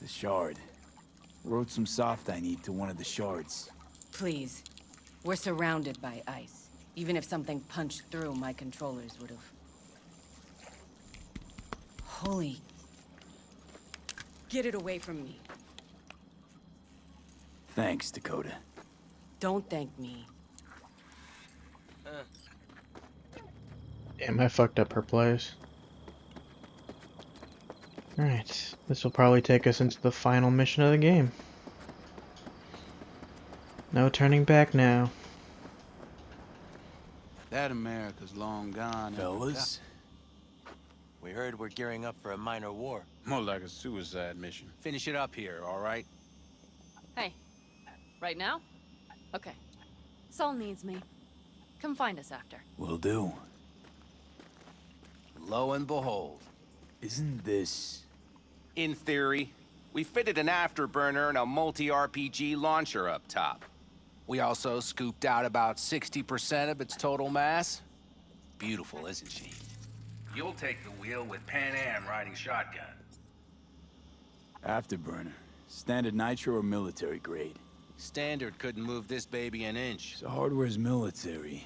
The shard. Wrote some soft I need to one of the shards. Please. We're surrounded by ice. Even if something punched through, my controllers would have. Holy. Get it away from me. Thanks, Dakota. Don't thank me. Damn, I fucked up her place. Alright, this will probably take us into the final mission of the game. No turning back now. That America's long gone. Fellas? We heard we're gearing up for a minor war. More like a suicide mission. Finish it up here, all right? Hey. Right now? Okay. Saul needs me. Come find us after. Will do. Lo and behold. Isn't this... In theory, we fitted an afterburner and a multi-RPG launcher up top. We also scooped out about 60% of its total mass. Beautiful, isn't she? You'll take the wheel with Pan Am riding shotgun. Afterburner. Standard nitro or military grade? Standard couldn't move this baby an inch. So hardware's military.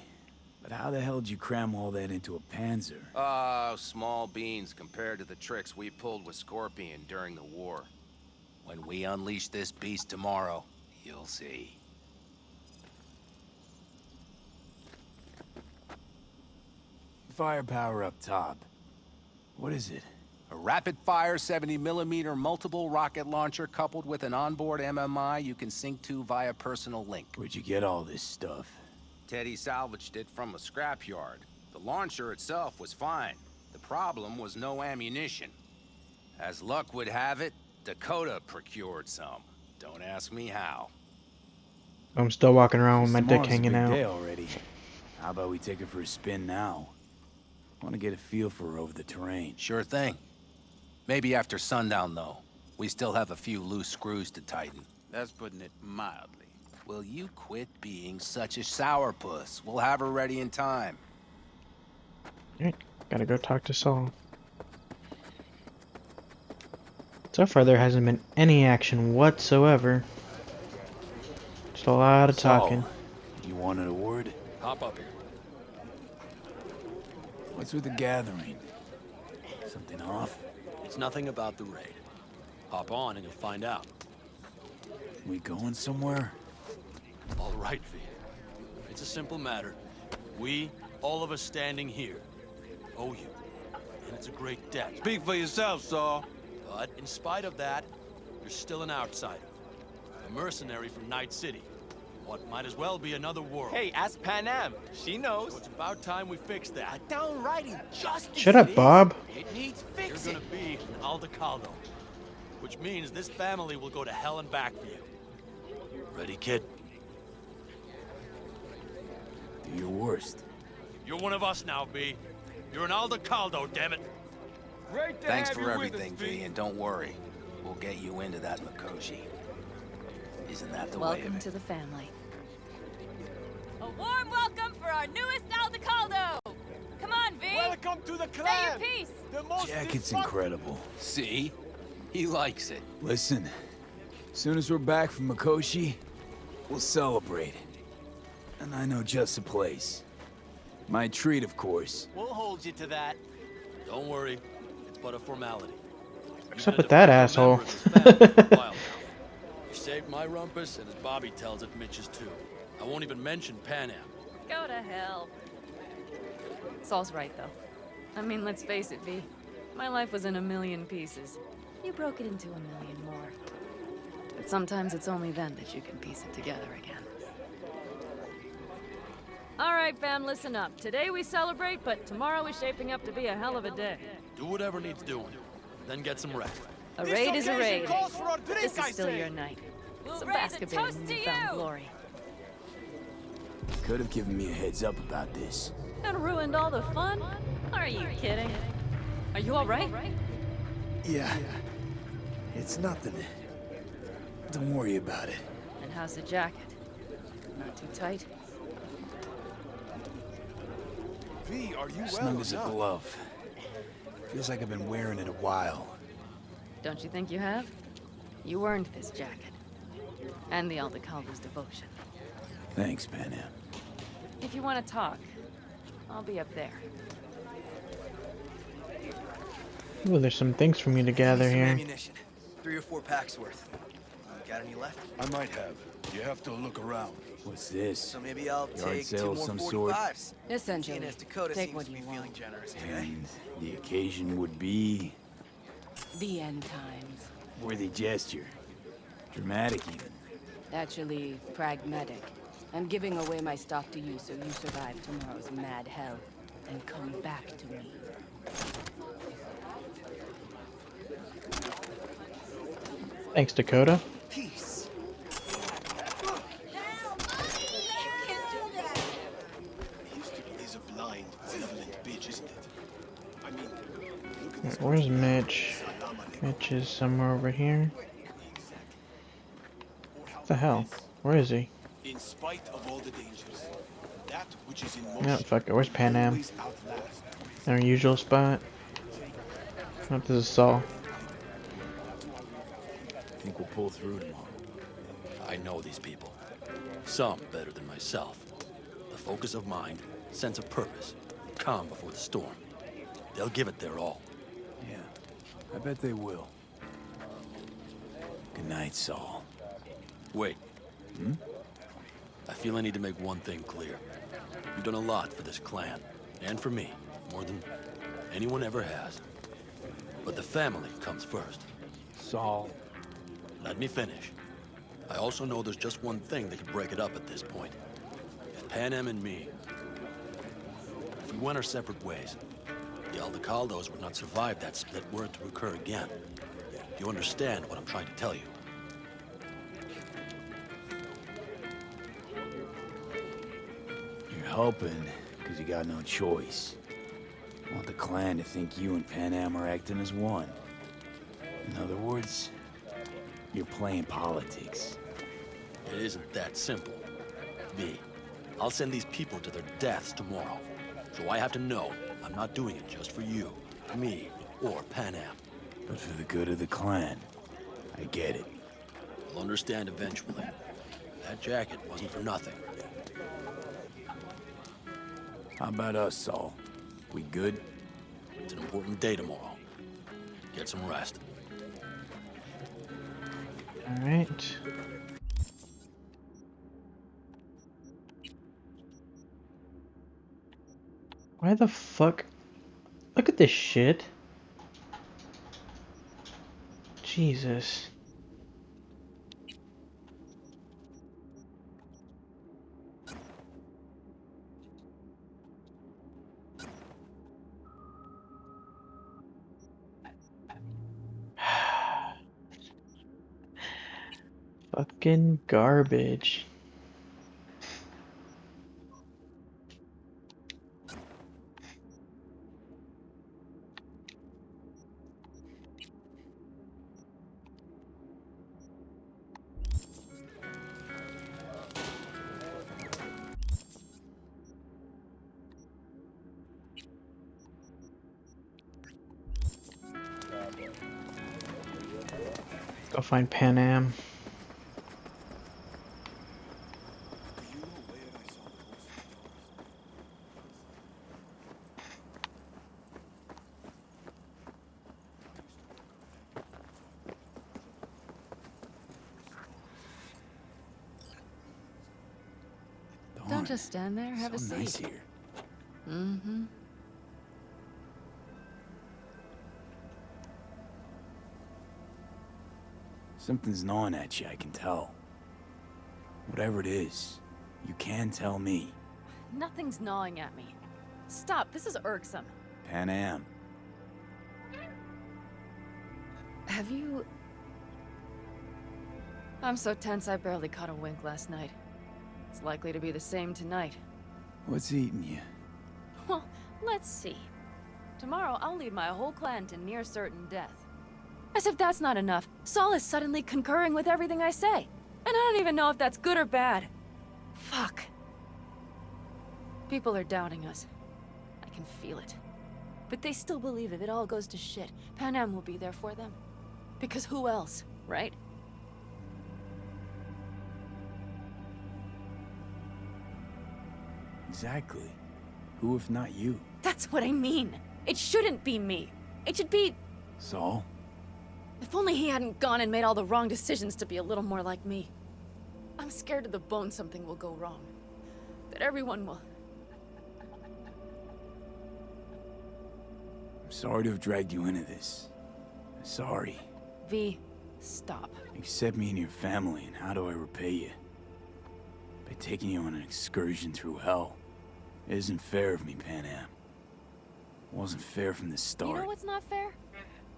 But how the hell did you cram all that into a Panzer? Oh, small beans compared to the tricks we pulled with Scorpion during the war. When we unleash this beast tomorrow, you'll see. Firepower up top. What is it? A rapid-fire 70mm multiple rocket launcher coupled with an onboard MMI you can sync to via personal link. Where'd you get all this stuff? Teddy salvaged it from a scrapyard. The launcher itself was fine. The problem was no ammunition. As luck would have it, Dakota procured some. Don't ask me how. I'm still walking around with my dick Tomorrow's a hanging big out. day already. How about we take her for a spin now? Want to get a feel for her over the terrain. Sure thing. Maybe after sundown, though. We still have a few loose screws to tighten. That's putting it mildly. Will you quit being such a sourpuss? We'll have her ready in time. Alright, gotta go talk to Saul. So far there hasn't been any action whatsoever. Just a lot of talking. Saul, you want an award? Hop up here. What's with the gathering? Something off? It's nothing about the raid. Hop on and you'll find out. We going somewhere? All right, V. It's a simple matter. We, all of us standing here, owe you. And it's a great debt. Speak for yourself, Saul. But in spite of that, you're still an outsider. A mercenary from Night City. What might as well be another world. Hey, ask Pan Am. She knows. So it's about time we fix that. A downright injustice. Shut up, Bob. It needs fixing. You're gonna be an Aldecaldo. Which means this family will go to hell and back for you. Ready, kid? Do your worst. You're one of us now, B. You're an Aldecaldo, damn it. Great to Thanks have for you everything, with us, V, and don't worry. We'll get you into that Mikoshi. Isn't that the way of Welcome it? to the family. A warm welcome for our newest Aldecaldo! Come on, V! Welcome to the clan! Say your piece! The most Jacket's incredible. See? He likes it. Listen, as soon as we're back from Mikoshi, we'll celebrate. And I know just the place. My treat, of course. We'll hold you to that. Don't worry. It's but a formality. What's up with that asshole? You saved my rumpus, and as Bobby tells it, Mitch's too. I won't even mention Pan Am. Go to hell. Saul's right, though. I mean, let's face it, V. My life was in a million pieces. You broke it into a million more. But sometimes it's only then that you can piece it together again. All right, fam, listen up. Today we celebrate, but tomorrow is shaping up to be a hell of a day. Do whatever needs doing. Then get some rest. A raid is a raid. Drink, This is still your night. Some raise a basketball toast in to newfound you. glory. Could have given me a heads up about this. And ruined all the fun? Are you kidding? Are you all right? Yeah. It's nothing. Don't worry about it. And how's the jacket? Not too tight? V, are you Snug as a glove. Feels like I've been wearing it a while. Don't you think you have? You earned this jacket. And the Aldecaldo's devotion. Thanks, Pan Am. If you want to talk, I'll be up there. Ooh, there's some things for me to gather Some here. ammunition. 3 or 4 packs worth. Got any left? I might have. You have to look around. What's this? So maybe I'll Yard take 2 sale of more some 45s. Essentially, Seeing as Dakota take seems what to be you feeling want. generous today. And the occasion would be The end times. worthy gesture. Dramatic even. Actually, pragmatic. I'm giving away my stock to you so you survive tomorrow's mad hell and come back to me. Thanks, Dakota. Peace. Is a blind, malevolent bitch, isn't it? I mean, Alright, where's Mitch? Mitch is somewhere over here. What the hell? Where is he? in spite of all the dangers, that which is in No, motion fuck it. Where's Pan Am? always outlasts. Our usual spot. Oh, this is Saul. Think we'll pull through tomorrow. I know these people. Some better than myself. The focus of mind, sense of purpose, calm before the storm. They'll give it their all. Yeah, I bet they will. Good night, Saul. Wait. I feel I need to make one thing clear. You've done a lot for this clan, and for me, more than anyone ever has. But the family comes first. Saul. Let me finish. I also know there's just one thing that could break it up at this point. If Pan Am and me, if we went our separate ways, the Aldecaldos would not survive that split were it to occur again. Do you understand what I'm trying to tell you? You're helping because you got no choice. You want the clan to think you and Pan Am are acting as one. In other words, you're playing politics. It isn't that simple. V, I'll send these people to their deaths tomorrow. So I have to know I'm not doing it just for you, me, or Pan Am. But for the good of the clan. I get it. You'll understand eventually. That jacket wasn't for nothing. How about us, Saul? We good? It's an important day tomorrow. Get some rest. Alright. Why the fuck? Look at this shit. Jesus. Fucking garbage. Go find Pan Am. Don't just stand there, have a seat. Nice here. Mm-hmm. Something's gnawing at you, I can tell. Whatever it is, you can tell me. Nothing's gnawing at me. Stop, this is irksome. Pan Am. Have you... I'm so tense I barely caught a wink last night. It's likely to be the same tonight. What's eating you? Well, let's see. Tomorrow I'll lead my whole clan to near certain death. As if that's not enough, Saul is suddenly concurring with everything I say. And I don't even know if that's good or bad. Fuck. People are doubting us. I can feel it. But they still believe if it all goes to shit, Pan Am will be there for them. Because who else, right? Exactly. Who if not you? That's what I mean. It shouldn't be me. It should be... Saul? If only he hadn't gone and made all the wrong decisions to be a little more like me. I'm scared to the bone something will go wrong. That everyone will... I'm sorry to have dragged you into this. Sorry. V, stop. Accept me in your family, and how do I repay you? By taking you on an excursion through hell. It isn't fair of me, Pan Am. It wasn't fair from the start. You know what's not fair?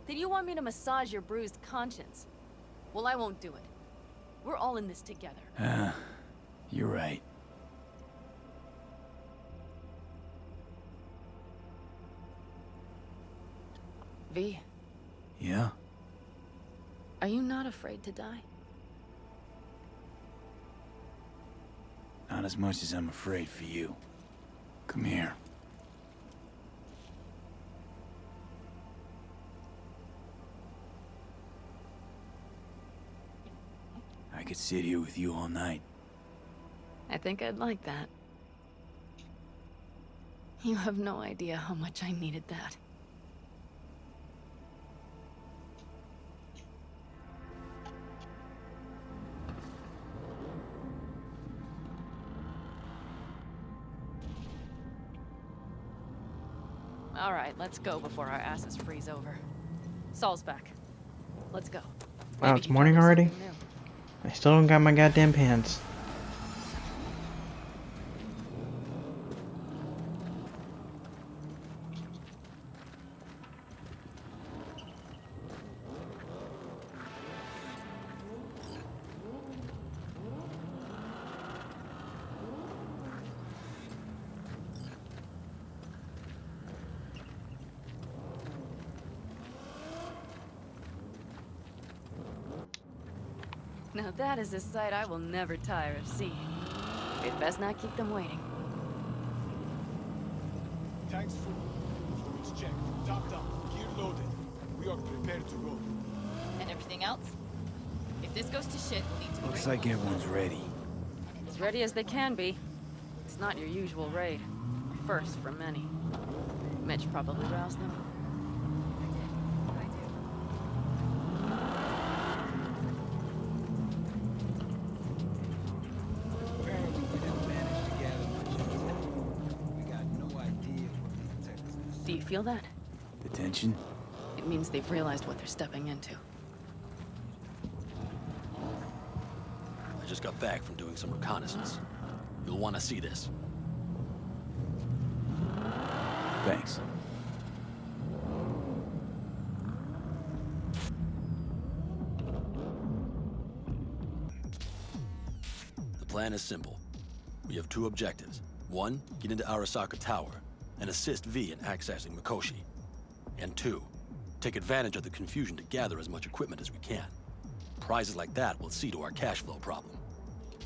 That you want me to massage your bruised conscience. Well, I won't do it. We're all in this together. You're right. V. Yeah? Are you not afraid to die? Not as much as I'm afraid for you. Come here. I could sit here with you all night. I think I'd like that. You have no idea how much I needed that. All right, let's go before our asses freeze over. Saul's back. Let's go. Wow, Maybe it's he morning taught us already? something new. I still don't got my goddamn pants. Now that is a sight I will never tire of seeing. We'd best not keep them waiting. Tanks full. Fluids checked. Top down. Gear loaded. We are prepared to roll. And everything else? If this goes to shit, we'll need to... Looks like everyone's ready. As ready as they can be. It's not your usual raid. A first for many. Mitch probably roused them. Apparently we didn't manage to gather much intel. We got no idea what you feel that? The tension? It means they've realized what they're stepping into. I just got back from doing some reconnaissance. You'll want to see this. Thanks. The plan is simple. We have two objectives. One, get into Arasaka Tower and assist V in accessing Mikoshi. And two, take advantage of the confusion to gather as much equipment as we can. Prizes like that will see to our cash flow problem.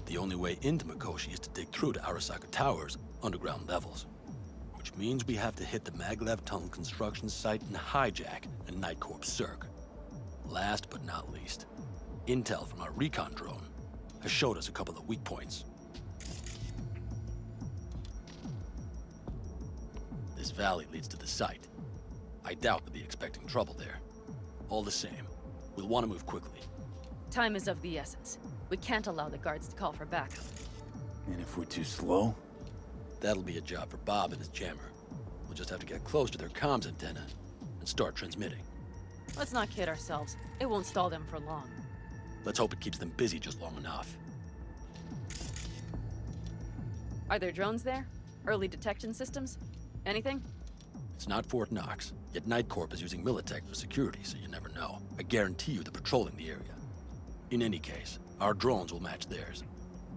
The only way into Mikoshi is to dig through to Arasaka Tower's underground levels. Which means we have to hit the Maglev Tunnel construction site and hijack a Night Corps Cirque. Last but not least, intel from our recon drone has showed us a couple of weak points. This valley leads to the site. I doubt we'll be expecting trouble there. All the same, we'll want to move quickly. Time is of the essence. We can't allow the guards to call for backup. And if we're too slow? That'll be a job for Bob and his jammer. We'll just have to get close to their comms antenna and start transmitting. Let's not kid ourselves. It won't stall them for long. Let's hope it keeps them busy just long enough. Are there drones there? Early detection systems? Anything? It's not Fort Knox, yet Night Corp is using Militech for security, so you never know. I guarantee you they're patrolling the area. In any case, our drones will match theirs.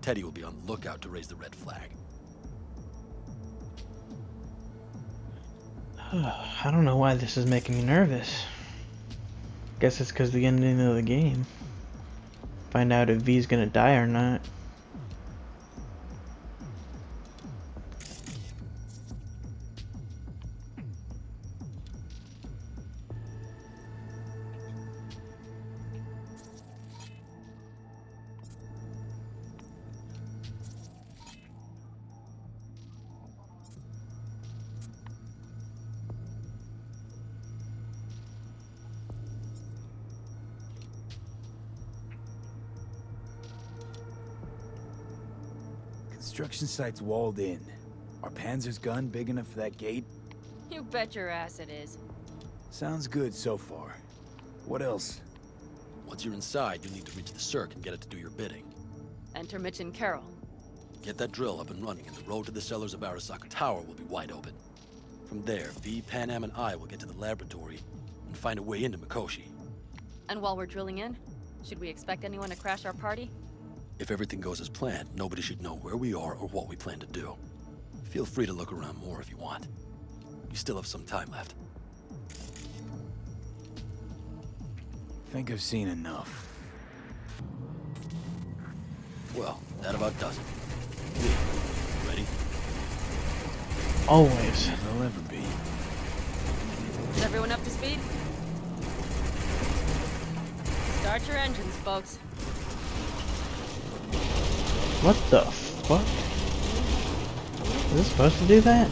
Teddy will be on the lookout to raise the red flag. I don't know why this is making me nervous. Guess it's because the ending of the game. Find out if V's gonna die or not. Construction site's walled in. Are Panzer's gun big enough for that gate? You bet your ass it is. Sounds good so far. What else? Once you're inside, you'll need to reach the Cirque and get it to do your bidding. Enter Mitch and Carol. Get that drill up and running, and the road to the cellars of Arasaka Tower will be wide open. From there, V, Pan Am, and I will get to the laboratory and find a way into Mikoshi. And while we're drilling in, should we expect anyone to crash our party? If everything goes as planned, nobody should know where we are or what we plan to do. Feel free to look around more if you want. You still have some time left. Think I've seen enough. Well, that about does it. Ready? Always. They'll ever be. Is everyone up to speed? Start your engines, folks. What the fuck? Is this supposed to do that?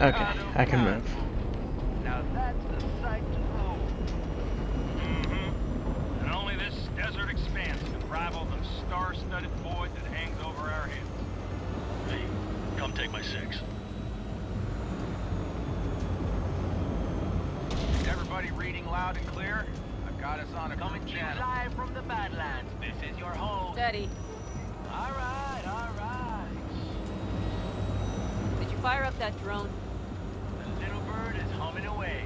Okay, I can move. Now that's the sight to behold. And only this desert expanse can rival the star-studded void that hangs over our heads. Hey, come take my six. Is everybody reading loud and clear? I've got us on a coming channel. Live from the Badlands. This is your home. Steady. All right, all right. Did you fire up that drone? The little bird is humming away.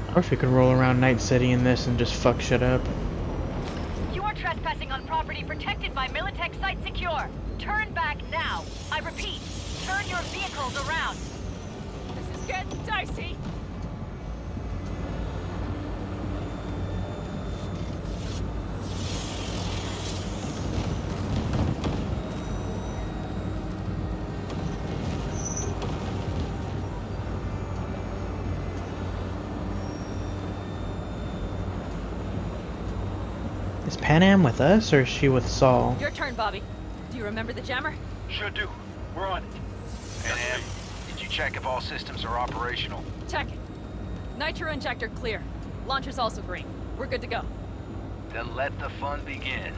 I wish we could roll around Night City in this and just fuck shit up. You are trespassing on property protected by Militech Site Secure. Turn back now. I repeat, turn your vehicles around. This is getting dicey. Is Pan Am with us, or is she with Saul? Your turn, Bobby. Do you remember the jammer? Sure do. We're on it. Pan Am, did you check if all systems are operational? Check it. Nitro injector clear. Launcher's also green. We're good to go. Then let the fun begin.